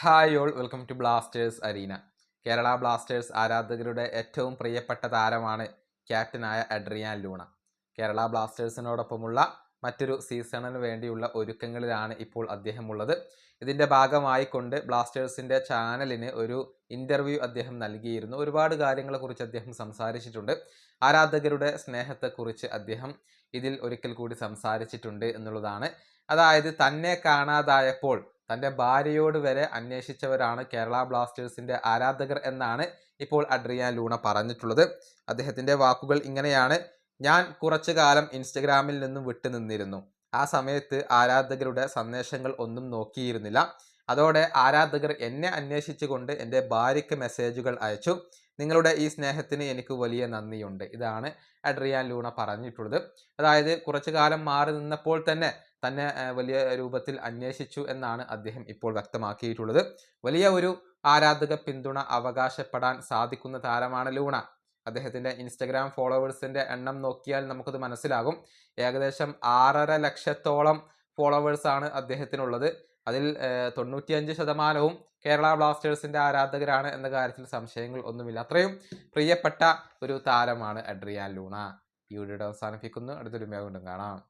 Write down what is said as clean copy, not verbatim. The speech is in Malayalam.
Hi all welcome to Blasters Arena. Kerala Blasters ആരാധകരുടെ ഏറ്റവും പ്രിയപ്പെട്ട താരമാണ് ക്യാപ്റ്റനായ അഡ്രിയാൻ ലൂണ. കേരള ബ്ലാസ്റ്റേഴ്സിനോടൊപ്പമുള്ള മറ്റൊരു സീസണിന് വേണ്ടിയുള്ള ഒരുക്കങ്ങളിലാണ് ഇപ്പോൾ അദ്ദേഹം ഉള്ളത്. ഇതിൻ്റെ ഭാഗമായിക്കൊണ്ട് ബ്ലാസ്റ്റേഴ്സിൻ്റെ ചാനലിന് ഒരു ഇൻ്റർവ്യൂ അദ്ദേഹം നൽകിയിരുന്നു. ഒരുപാട് കാര്യങ്ങളെക്കുറിച്ച് അദ്ദേഹം സംസാരിച്ചിട്ടുണ്ട്. ആരാധകരുടെ സ്നേഹത്തെക്കുറിച്ച് അദ്ദേഹം ഇതിൽ ഒരിക്കൽ കൂടി സംസാരിച്ചിട്ടുണ്ട് എന്നുള്ളതാണ്. അതായത് തന്നെ കാണാതായപ്പോൾ തൻ്റെ ഭാര്യയോട് വരെ അന്വേഷിച്ചവരാണ് കേരള ബ്ലാസ്റ്റേഴ്സിൻ്റെ ആരാധകർ എന്നാണ് ഇപ്പോൾ അഡ്രിയാൻ ലൂണ പറഞ്ഞിട്ടുള്ളത്. അദ്ദേഹത്തിൻ്റെ വാക്കുകൾ ഇങ്ങനെയാണ്: ഞാൻ കുറച്ചു കാലം ഇൻസ്റ്റഗ്രാമിൽ നിന്നും വിട്ടുനിന്നിരുന്നു. ആ സമയത്ത് ആരാധകരുടെ സന്ദേശങ്ങൾ ഒന്നും നോക്കിയിരുന്നില്ല. അതോടെ ആരാധകർ എന്നെ അന്വേഷിച്ചുകൊണ്ട് എൻ്റെ ഭാര്യയ്ക്ക് മെസ്സേജുകൾ അയച്ചു. നിങ്ങളുടെ ഈ സ്നേഹത്തിന് എനിക്ക് വലിയ നന്ദിയുണ്ട്. ഇതാണ് അഡ്രിയാൻ ലൂണ പറഞ്ഞിട്ടുള്ളത്. അതായത് കുറച്ചു കാലം മാറി നിന്നപ്പോൾ തന്നെ വലിയ രൂപത്തിൽ അന്വേഷിച്ചു എന്നാണ് അദ്ദേഹം ഇപ്പോൾ വ്യക്തമാക്കിയിട്ടുള്ളത്. വലിയ ഒരു ആരാധക പിന്തുണ അവകാശപ്പെടാൻ സാധിക്കുന്ന താരമാണ് ലൂണ. അദ്ദേഹത്തിൻ്റെ ഇൻസ്റ്റഗ്രാം ഫോളോവേഴ്സിൻ്റെ എണ്ണം നോക്കിയാൽ നമുക്കത് മനസ്സിലാകും. ഏകദേശം 6.5 ലക്ഷത്തോളം ഫോളോവേഴ്സാണ് അദ്ദേഹത്തിനുള്ളത്. അതിൽ 95% കേരള ബ്ലാസ്റ്റേഴ്സിൻ്റെ ആരാധകരാണ് എന്ന കാര്യത്തിൽ സംശയങ്ങൾ ഒന്നുമില്ല. അത്രയും പ്രിയപ്പെട്ട ഒരു താരമാണ് അഡ്രിയാൻ ലൂണ. ഈ വീഡിയോ അവസാനിപ്പിക്കുന്നു. അടുത്തൊരു വീണ്ടും കാണാം.